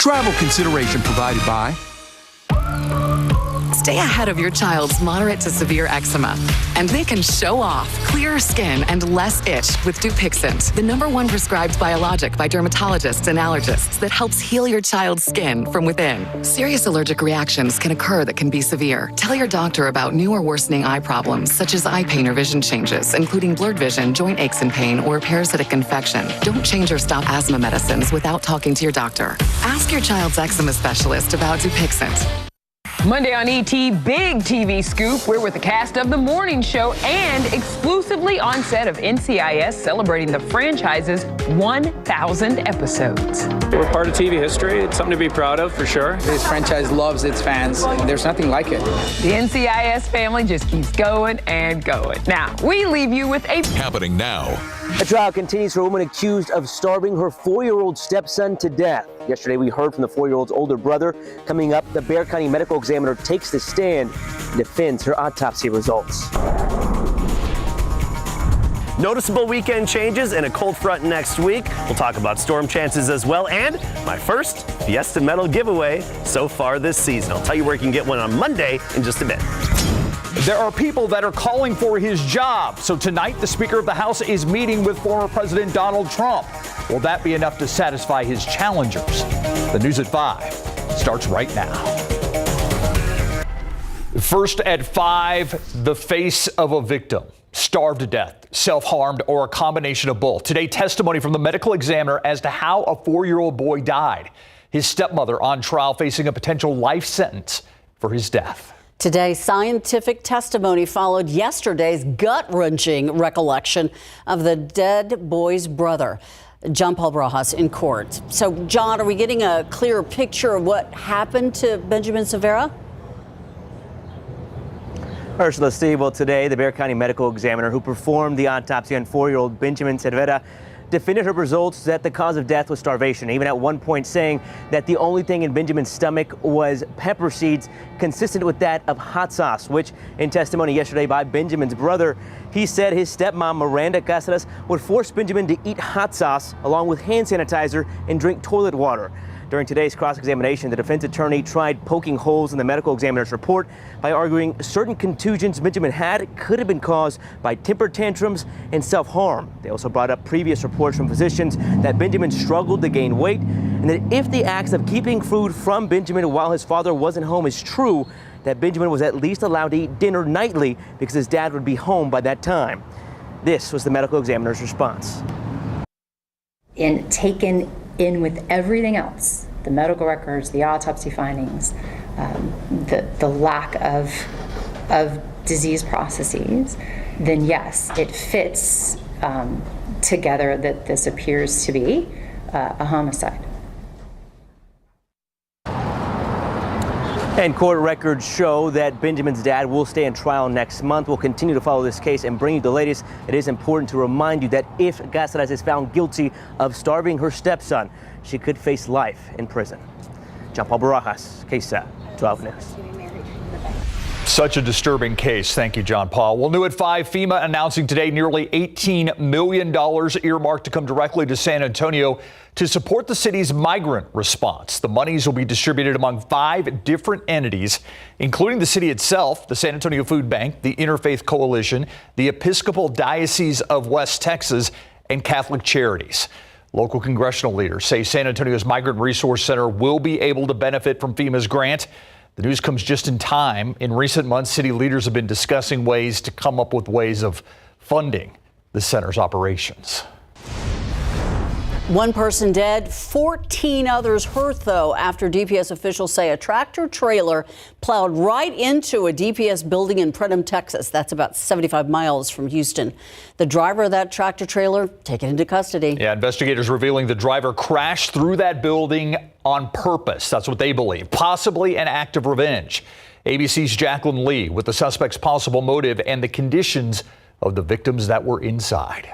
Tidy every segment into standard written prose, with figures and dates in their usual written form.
Travel consideration provided by... Stay ahead of your child's moderate to severe eczema, and they can show off clearer skin and less itch with Dupixent, the #1 prescribed biologic by dermatologists and allergists that helps heal your child's skin from within. Serious allergic reactions can occur that can be severe. Tell your doctor about new or worsening eye problems, such as eye pain or vision changes, including blurred vision, joint aches and pain, or parasitic infection. Don't change or stop asthma medicines without talking to your doctor. Ask your child's eczema specialist about Dupixent. Monday on ET, big TV scoop. We're with the cast of The Morning Show and exclusively on set of NCIS celebrating the franchise's 1,000 episodes. We're part of TV history. It's something to be proud of, for sure. This franchise loves its fans. There's nothing like it. The NCIS family just keeps going and going. Now, we leave you with a... Happening now. A trial continues for a woman accused of starving her 4-year-old stepson to death. Yesterday, we heard from the 4-year-old's older brother. Coming up, the Bexar County medical examiner takes the stand and defends her autopsy results. Noticeable weekend changes and a cold front next week. We'll talk about storm chances as well, and my first Fiesta Medal giveaway so far this season. I'll tell you where you can get one on Monday in just a bit. There are people that are calling for his job. So tonight, the Speaker of the House is meeting with former President Donald Trump. Will that be enough to satisfy his challengers? The News at 5 starts right now. First at 5, the face of a victim. Starved to death, self-harmed, or a combination of both. Today, testimony from the medical examiner as to how a 4-year-old boy died. His stepmother on trial facing a potential life sentence for his death. Today, scientific testimony followed yesterday's gut-wrenching recollection of the dead boy's brother. John Paul Barajas in court. So, John, are we getting a clearer picture of what happened to Benjamin Cervera? Ursula, Steve, well, today, the Bexar County medical examiner who performed the autopsy on 4-year-old Benjamin Cervera defended her results that the cause of death was starvation, even at one point saying that the only thing in Benjamin's stomach was pepper seeds, consistent with that of hot sauce, which in testimony yesterday by Benjamin's brother, he said his stepmom, Miranda Cáceres, would force Benjamin to eat hot sauce along with hand sanitizer and drink toilet water. During today's cross-examination, the defense attorney tried poking holes in the medical examiner's report by arguing certain contusions Benjamin had could have been caused by temper tantrums and self-harm. They also brought up previous reports from physicians that Benjamin struggled to gain weight, and that if the acts of keeping food from Benjamin while his father wasn't home is true, that Benjamin was at least allowed to eat dinner nightly because his dad would be home by that time. This was the medical examiner's response. And taken in with everything else, the medical records, the autopsy findings, the lack of disease processes, then yes, it fits together that this appears to be a homicide. And court records show that Benjamin's dad will stand trial next month. We'll continue to follow this case and bring you the latest. It is important to remind you that if Cáceres is found guilty of starving her stepson, she could face life in prison. John Paul Barajas, KSAT 12 News. Such a disturbing case. Thank you, John Paul. Well, new at 5, FEMA announcing today nearly $18 million earmarked to come directly to San Antonio to support the city's migrant response. The monies will be distributed among 5 different entities, including the city itself, the San Antonio Food Bank, the Interfaith Coalition, the Episcopal Diocese of West Texas, and Catholic Charities. Local congressional leaders say San Antonio's Migrant Resource Center will be able to benefit from FEMA's grant. The news comes just in time. In recent months, city leaders have been discussing ways to come up with ways of funding the center's operations. 1 person dead, 14 others hurt, though, after DPS officials say a tractor trailer plowed right into a DPS building in Prenham, Texas. That's about 75 miles from Houston. The driver of that tractor trailer taken into custody. Yeah, investigators revealing the driver crashed through that building on purpose. That's what they believe. Possibly an act of revenge. ABC's Jacqueline Lee with the suspect's possible motive and the conditions of the victims that were inside.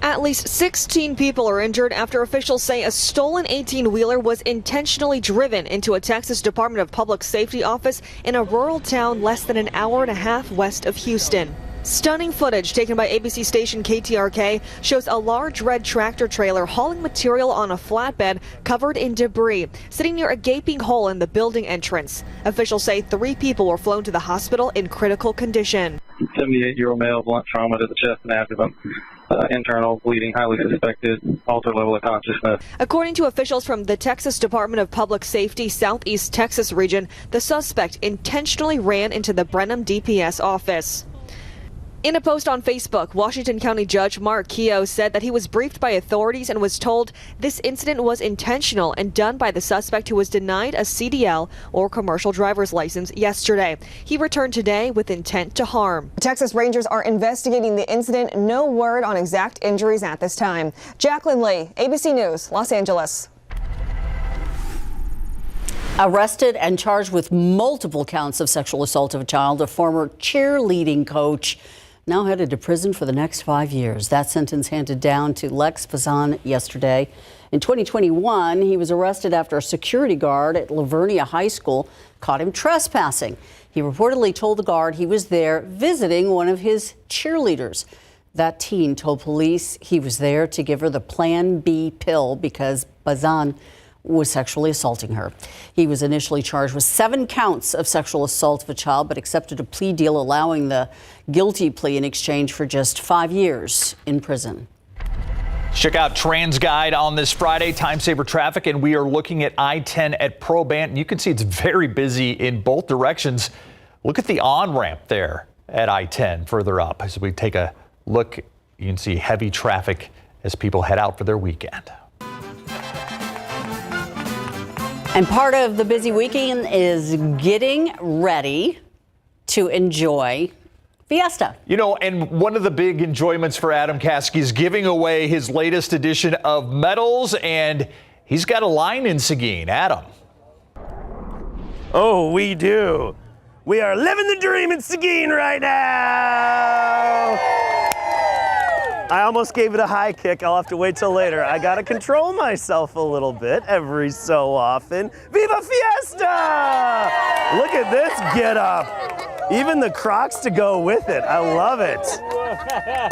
At least 16 people are injured after officials say a stolen 18-wheeler was intentionally driven into a Texas Department of Public Safety office in a rural town less than an hour and a half west of Houston. Stunning footage taken by ABC station KTRK shows a large red tractor trailer hauling material on a flatbed covered in debris, sitting near a gaping hole in the building entrance. Officials say 3 people were flown to the hospital in critical condition. 78-year-old male, blunt trauma to the chest and abdomen. Internal bleeding, highly suspected, altered level of consciousness. According to officials from the Texas Department of Public Safety Southeast Texas region, the suspect intentionally ran into the Brenham DPS office. In a post on Facebook, Washington County Judge Mark Keogh said that he was briefed by authorities and was told this incident was intentional and done by the suspect who was denied a CDL or commercial driver's license yesterday. He returned today with intent to harm. Texas Rangers are investigating the incident. No word on exact injuries at this time. Jacqueline Lee, ABC News, Los Angeles. Arrested and charged with multiple counts of sexual assault of a child, a former cheerleading coach now headed to prison for the next 5 years. That sentence handed down to Lex Fazan yesterday. In 2021, he was arrested after a security guard at Lavernia High School caught him trespassing. He reportedly told the guard he was there visiting one of his cheerleaders. That teen told police he was there to give her the Plan B pill because Fazan was sexually assaulting her. He was initially charged with 7 counts of sexual assault of a child, but accepted a plea deal allowing the guilty plea in exchange for just 5 years in prison. Check out Trans Guide on this Friday, time saver traffic, and we are looking at I-10 at Probant. And you can see it's very busy in both directions. Look at the on-ramp there at I-10 further up. As we take a look, you can see heavy traffic as people head out for their weekend. And part of the busy weekend is getting ready to enjoy Fiesta. You know, and one of the big enjoyments for Adam Caskey is giving away his latest edition of medals, and he's got a line in Seguin. Adam. Oh, we do. We are living the dream in Seguin right now. I almost gave it a high kick. I'll have to wait till later. I got to control myself a little bit every so often. Viva Fiesta! Look at this get up. Even the Crocs to go with it. I love it.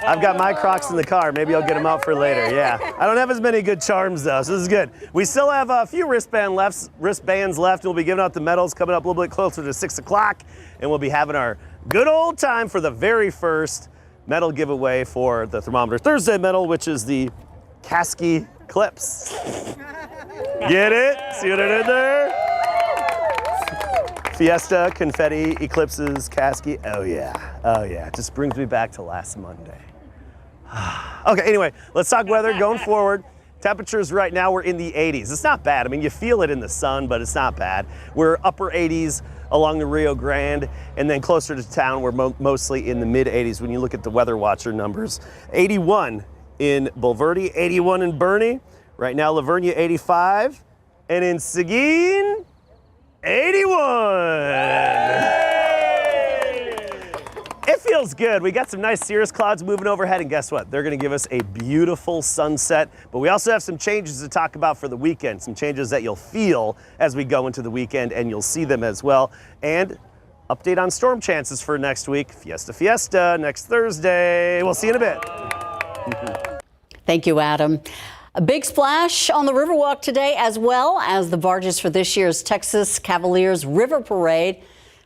I've got my Crocs in the car. Maybe I'll get them out for later. Yeah. I don't have as many good charms, though, so this is good. We still have a few wristbands left. We'll be giving out the medals coming up a little bit closer to 6 o'clock, and we'll be having our good old time for the very first medal giveaway for the Thermometer Thursday medal, which is the Caskey Clips. Get it? See what I did there? Fiesta, confetti, eclipses, Caskey. Oh yeah, oh yeah. It just brings me back to last Monday. Okay, anyway, let's talk weather going forward. Temperatures right now, we're in the 80s. It's not bad. I mean, you feel it in the sun, but it's not bad. We're upper 80s along the Rio Grande, and then closer to town, we're mostly in the mid 80s when you look at the Weather Watcher numbers. 81 in Bulverde, 81 in Bernie. Right now, Lavernia 85, and in Seguin, 81. It feels good. We got some nice cirrus clouds moving overhead, and guess what? They're going to give us a beautiful sunset, but we also have some changes to talk about for the weekend, some changes that you'll feel as we go into the weekend, and you'll see them as well. And update on storm chances for next week. Fiesta next Thursday. We'll see you in a bit. Thank you, Adam. A big splash on the Riverwalk today, as well as the barges for this year's Texas Cavaliers River Parade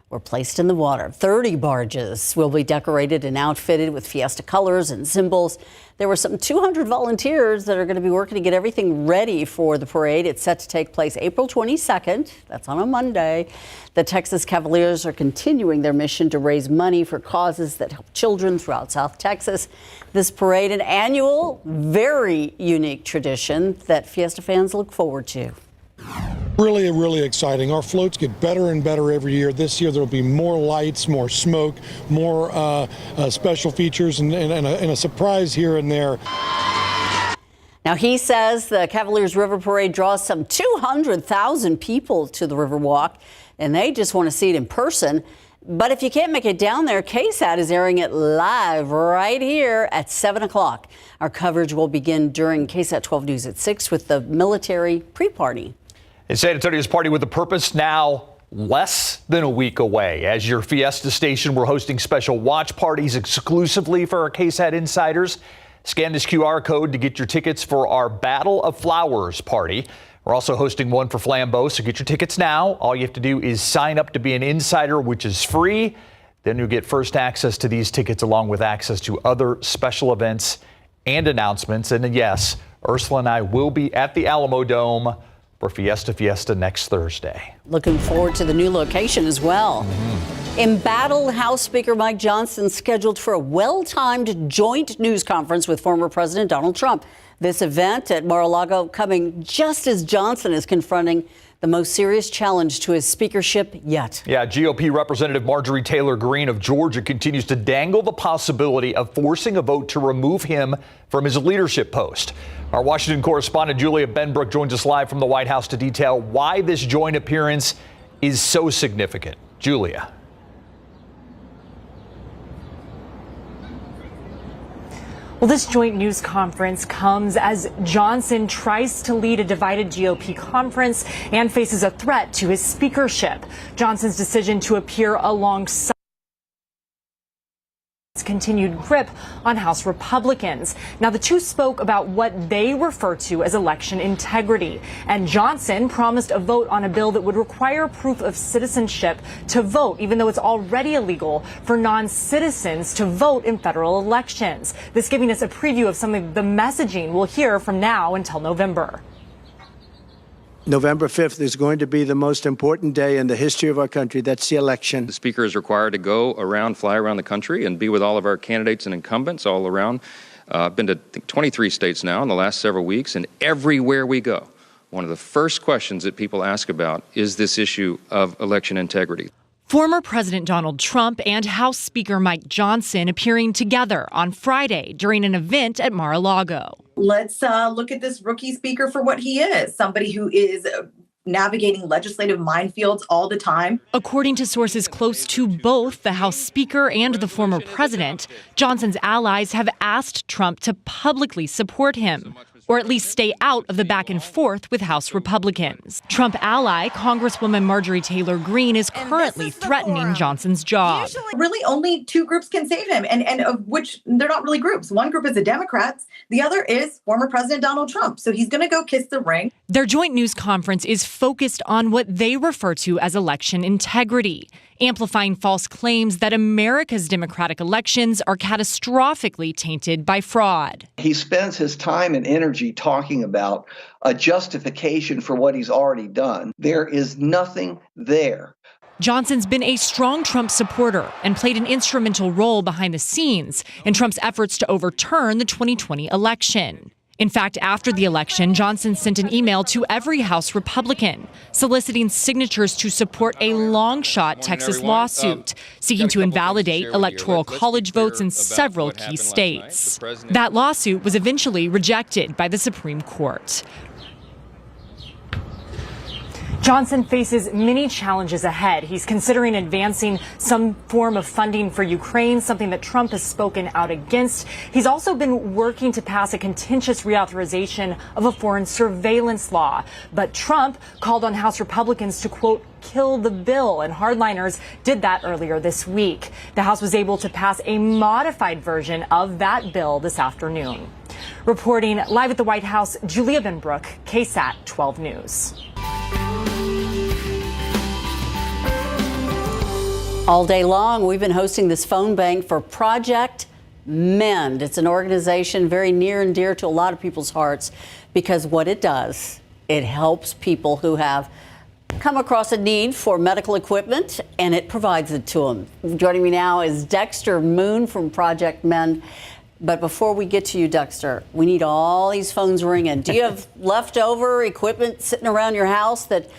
were placed in the water. 30 barges will be decorated and outfitted with Fiesta colors and symbols. There were some 200 volunteers that are going to be working to get everything ready for the parade. It's set to take place April 22nd. That's on a Monday. The Texas Cavaliers are continuing their mission to raise money for causes that help children throughout South Texas. This parade, an annual, very unique tradition that Fiesta fans look forward to. Really exciting. Our floats get better and better every year. This year there will be more lights, more smoke, more special features, and a surprise here and there. Now, he says the Cavaliers River Parade draws some 200,000 people to the Riverwalk, and they just want to see it in person. But if you can't make it down there, KSAT is airing it live right here at 7 o'clock. Our coverage will begin during KSAT 12 News at 6 with the military pre-party. In San Antonio's Party with a Purpose now less than a week away. As your Fiesta station, we're hosting special watch parties exclusively for our KSAT insiders. Scan this QR code to get your tickets for our Battle of Flowers party. We're also hosting one for Flambeau, so get your tickets now. All you have to do is sign up to be an insider, which is free. Then you'll get first access to these tickets along with access to other special events and announcements. And yes, Ursula and I will be at the Alamo Dome for Fiesta next Thursday. Looking forward to the new location as well. Embattled House Speaker Mike Johnson scheduled for a well-timed joint news conference with former President Donald Trump. This event at Mar-a-Lago coming just as Johnson is confronting the most serious challenge to his speakership yet. Yeah, GOP Representative Marjorie Taylor Greene of Georgia continues to dangle the possibility of forcing a vote to remove him from his leadership post. Our Washington correspondent Julia Benbrook joins us live from the White House to detail why this joint appearance is so significant. Julia. Well, this joint news conference comes as Johnson tries to lead a divided GOP conference and faces a threat to his speakership. Johnson's decision to appear alongside continued grip on House Republicans. Now, the two spoke about what they refer to as election integrity, and Johnson promised a vote on a bill that would require proof of citizenship to vote, even though it's already illegal for non-citizens to vote in federal elections. This giving us a preview of some of the messaging we'll hear from now until November. November 5th is going to be the most important day in the history of our country. That's the election. The Speaker is required to go around, fly around the country and be with all of our candidates and incumbents all around. I've been to 23 states now in the last several weeks, and everywhere we go, one of the first questions that people ask about is this issue of election integrity. Former President Donald Trump and House Speaker Mike Johnson appearing together on Friday during an event at Mar-a-Lago. Let's look at this rookie speaker for what he is, somebody who is navigating legislative minefields all the time. According to sources close to both the House Speaker and the former president, Johnson's allies have asked Trump to publicly support him, or at least stay out of the back and forth with House Republicans. Trump ally Congresswoman Marjorie Taylor Greene is currently threatening Johnson's job. Really only two groups can save him, and of which they're not really groups. One group is the Democrats, the other is former President Donald Trump. So he's going to go kiss the ring. Their joint news conference is focused on what they refer to as election integrity, amplifying false claims that America's democratic elections are catastrophically tainted by fraud. He spends his time and energy talking about a justification for what he's already done. There is nothing there. Johnson's been a strong Trump supporter and played an instrumental role behind the scenes in Trump's efforts to overturn the 2020 election. In fact, after the election, Johnson sent an email to every House Republican soliciting signatures to support a long-shot Texas lawsuit seeking to invalidate electoral college votes in several key states. That lawsuit was eventually rejected by the Supreme Court. Johnson faces many challenges ahead. He's considering advancing some form of funding for Ukraine, something that Trump has spoken out against. He's also been working to pass a contentious reauthorization of a foreign surveillance law. But Trump called on House Republicans to, quote, kill the bill, and hardliners did that earlier this week. The House was able to pass a modified version of that bill this afternoon. Reporting live at the White House, Julia Benbrook, KSAT 12 News. All day long, we've been hosting this phone bank for Project Mend. It's an organization very near and dear to a lot of people's hearts because what it does, it helps people who have come across a need for medical equipment, and it provides it to them. Joining me now is Dexter Moon from Project Mend. But before we get to you, Dexter, we need all these phones ringing. Do you have leftover equipment sitting around your house that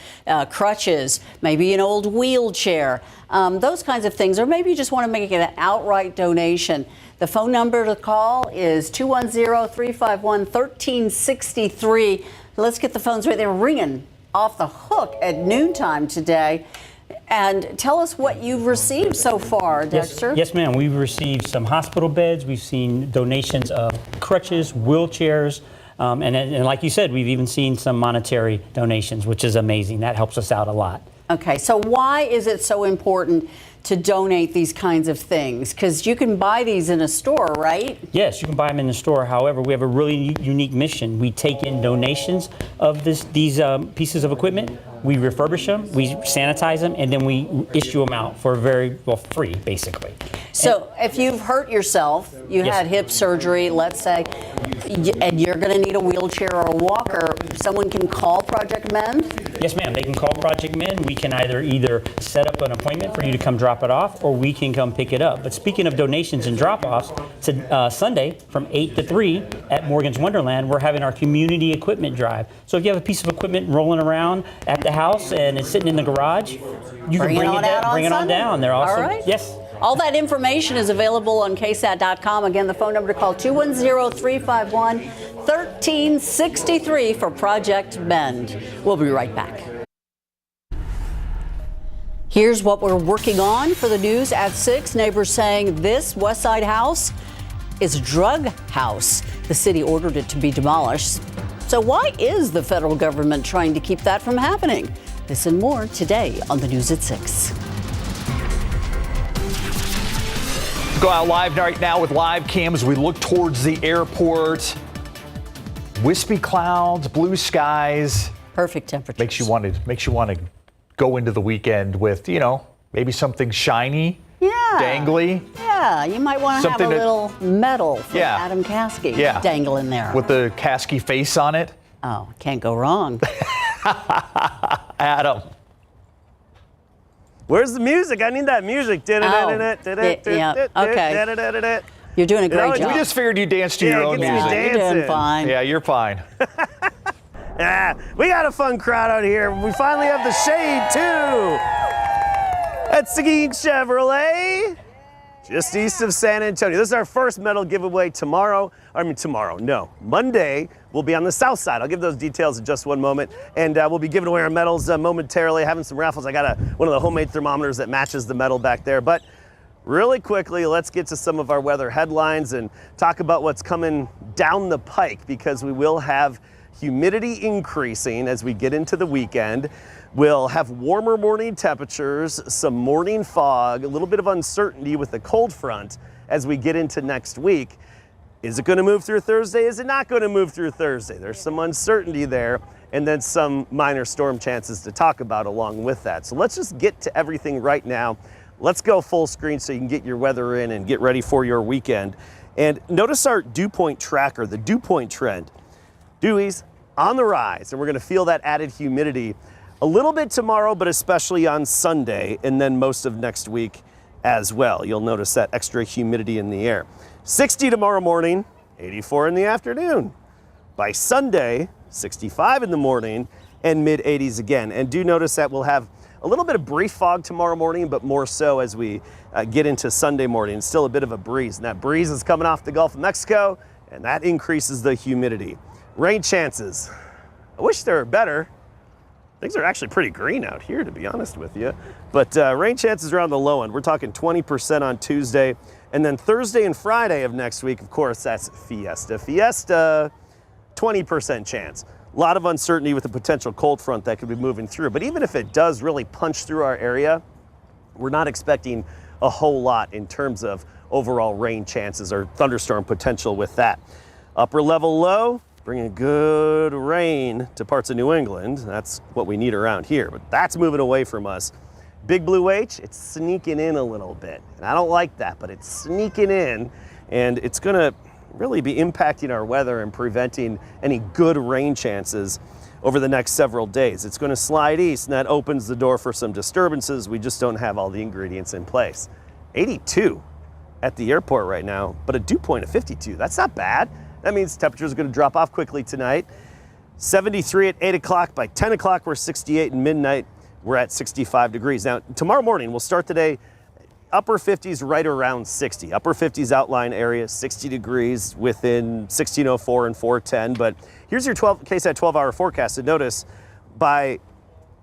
crutches, maybe an old wheelchair, those kinds of things, or maybe you just want to make an outright donation? The phone number to call is 210-351-1363. Let's get the phones right there ringing off the hook at noontime today. And tell us what you've received so far, Dexter. Yes, ma'am. We've received some hospital beds. We've seen donations of crutches, wheelchairs, and like you said, we've even seen some monetary donations, which is amazing. That helps us out a lot. Okay, so why is it so important to donate these kinds of things? Because you can buy these in a store, right? Yes, you can buy them in the store. However, we have a really unique mission. We take in donations of these pieces of equipment. We refurbish them, we sanitize them, and then we issue them out for free, basically. So if you've hurt yourself, you had hip surgery, let's say, and you're going to need a wheelchair or a walker, someone can call Project Mend? Yes, ma'am. They can call Project Mend. We can either set up an appointment for you to come drop it off, or we can come pick it up. But speaking of donations and drop-offs, Sunday from 8 to 3 at Morgan's Wonderland, we're having our community equipment drive. So if you have a piece of equipment rolling around at the house and it's sitting in the garage, you can bring it on down. They're awesome. All right. Yes. All that information is available on KSAT.com. Again, the phone number to call 210-351-1363 for Project Mend. We'll be right back. Here's what we're working on for the news at 6. Neighbors saying this West Side house is a drug house. The city ordered it to be demolished. So why is the federal government trying to keep that from happening? This and more today on the news at 6. Go out live right now with live cams. We look towards the airport. Wispy clouds, blue skies. Perfect temperature. Makes you want to go into the weekend with, maybe something shiny, dangly. Yeah, you might want to have a little medal for Adam Caskey dangle in there. With the Caskey face on it. Oh, can't go wrong. Adam. Where's the music? I need that music. Okay. You're doing a great job. We just figured you danced to your own music. You're doing fine. Yeah, you're fine. We got a fun crowd out here. We finally have the shade, too. At Seguin Chevrolet, just east of San Antonio. This is our first medal giveaway Monday. We'll be on the south side. I'll give those details in just one moment. And we'll be giving away our medals momentarily, having some raffles. I got one of the homemade thermometers that matches the medal back there. But really quickly, let's get to some of our weather headlines and talk about what's coming down the pike, because we will have humidity increasing as we get into the weekend. We'll have warmer morning temperatures, some morning fog, a little bit of uncertainty with the cold front as we get into next week. Is it going to move through Thursday? Is it not going to move through Thursday? There's some uncertainty there, and then some minor storm chances to talk about along with that. So let's just get to everything right now. Let's go full screen so you can get your weather in and get ready for your weekend. And notice our dew point tracker, the dew point trend. Dewies on the rise, and we're going to feel that added humidity a little bit tomorrow, but especially on Sunday, and then most of next week as well. You'll notice that extra humidity in the air. 60 tomorrow morning, 84 in the afternoon. By Sunday, 65 in the morning and mid 80s again. And do notice that we'll have a little bit of brief fog tomorrow morning, but more so as we get into Sunday morning. Still a bit of a breeze, and that breeze is coming off the Gulf of Mexico, and that increases the humidity. Rain chances. I wish they were better. Things are actually pretty green out here, to be honest with you. But rain chances are on the low end. We're talking 20% on Tuesday. And then Thursday and Friday of next week, of course, that's Fiesta. 20% chance. A lot of uncertainty with the potential cold front that could be moving through. But even if it does really punch through our area, we're not expecting a whole lot in terms of overall rain chances or thunderstorm potential with that. Upper level low, bringing good rain to parts of New England. That's what we need around here, but that's moving away from us. Big Blue H, it's sneaking in a little bit. And I don't like that, but it's sneaking in, and it's gonna really be impacting our weather and preventing any good rain chances over the next several days. It's gonna slide east, and that opens the door for some disturbances. We just don't have all the ingredients in place. 82 at the airport right now, but a dew point of 52. That's not bad. That means temperatures are going to drop off quickly tonight. 73 at 8 o'clock. By 10 o'clock, we're 68, and midnight, we're at 65 degrees. Now, tomorrow morning, we'll start the day upper 50s right around 60. Upper 50s outline area, 60 degrees within 1604 and 410. But here's your KSAT 12-hour forecast. And notice by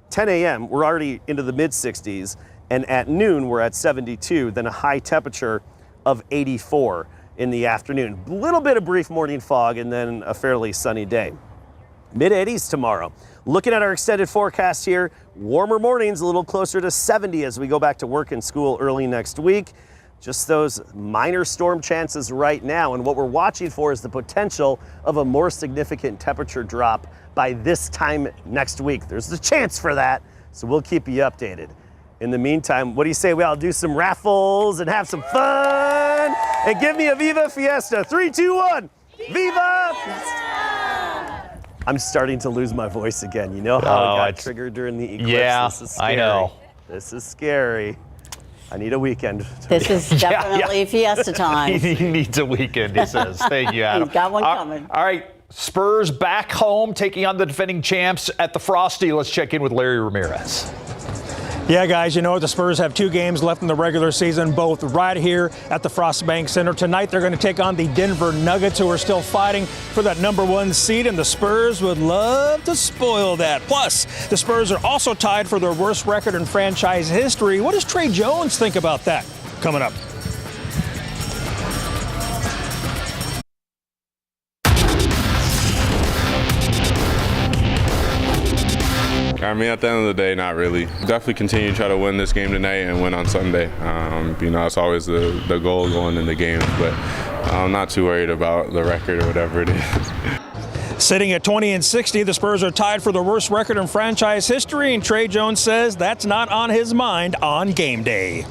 10 a.m., we're already into the mid-60s, and at noon, we're at 72, then a high temperature of 84 in the afternoon. A little bit of brief morning fog, and then a fairly sunny day. Mid-80s tomorrow. Looking at our extended forecast here, warmer mornings, a little closer to 70 as we go back to work and school early next week. Just those minor storm chances right now. And what we're watching for is the potential of a more significant temperature drop by this time next week. There's a chance for that, so we'll keep you updated. In the meantime, what do you say we all do some raffles and have some fun? And give me a Viva Fiesta. 3, 2, 1. Viva Fiesta! I'm starting to lose my voice again. You know how I got triggered during the eclipse? Yeah, this is scary. I know. This is scary. I need a weekend. This is definitely Fiesta time. He needs a weekend, he says. Thank you, Adam. He's got one coming. All right, Spurs back home, taking on the defending champs at the Frosty. Let's check in with Larry Ramirez. Yeah, guys, you know, the Spurs have 2 games left in the regular season, both right here at the Frostbank Center. Tonight, they're going to take on the Denver Nuggets, who are still fighting for that #1 seed, and the Spurs would love to spoil that. Plus, the Spurs are also tied for their worst record in franchise history. What does Trey Jones think about that? Coming up. I mean, at the end of the day, not really. Definitely continue to try to win this game tonight and win on Sunday. You know, it's always the goal going in the games, but I'm not too worried about the record or whatever it is. Sitting at 20-60, the Spurs are tied for the worst record in franchise history, and Trey Jones says that's not on his mind on game day.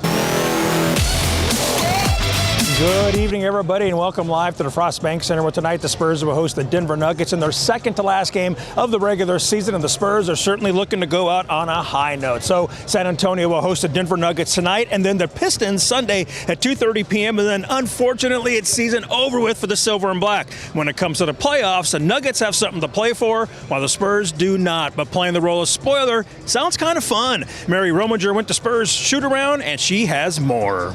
Good evening, everybody, and welcome live to the Frostbank Center, where tonight the Spurs will host the Denver Nuggets in their second to last game of the regular season, and the Spurs are certainly looking to go out on a high note. So San Antonio will host the Denver Nuggets tonight, and then the Pistons Sunday at 2:30 p.m., and then unfortunately it's season over with for the Silver and Black. When it comes to the playoffs, the Nuggets have something to play for, while the Spurs do not. But playing the role of spoiler sounds kind of fun. Mary Rominger went to Spurs shoot-around, and she has more.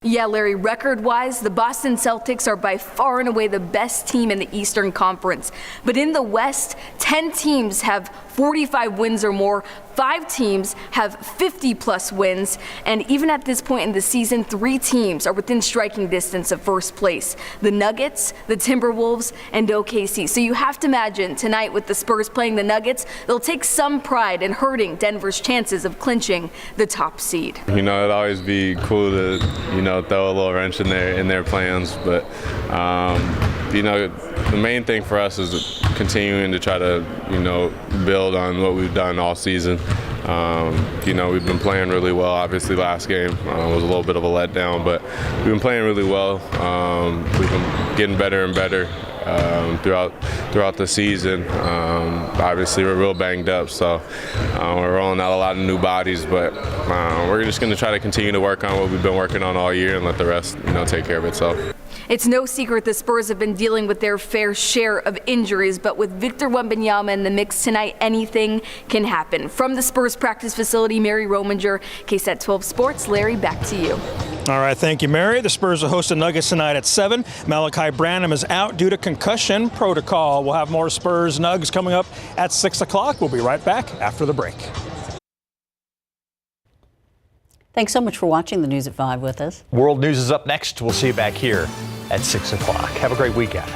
Yeah, Larry, record-wise, the Boston Celtics are by far and away the best team in the Eastern Conference. But in the West, 10 teams have 45 wins or more. 5 teams have 50-plus wins. And even at this point in the season, 3 teams are within striking distance of first place. The Nuggets, the Timberwolves, and OKC. So you have to imagine tonight with the Spurs playing the Nuggets, they'll take some pride in hurting Denver's chances of clinching the top seed. You know, it'd always be cool to, you know, throw a little wrench in their plans, but you know, the main thing for us is continuing to try to, you know, build on what we've done all season. You know, we've been playing really well. Obviously, last game was a little bit of a letdown, but we've been playing really well. We've been getting better and better throughout the season. Obviously, we're real banged up, so we're rolling out a lot of new bodies, but we're just going to try to continue to work on what we've been working on all year and let the rest, you know, take care of itself. It's no secret the Spurs have been dealing with their fair share of injuries, but with Victor Wembanyama in the mix tonight, anything can happen. From the Spurs practice facility, Mary Rominger, KSAT 12 Sports. Larry, back to you. All right, thank you, Mary. The Spurs will host the Nuggets tonight at 7. Malachi Branham is out due to concussion protocol. We'll have more Spurs Nugs coming up at 6 o'clock. We'll be right back after the break. Thanks so much for watching the News at 5 with us. World News is up next. We'll see you back here at 6 o'clock. Have a great weekend.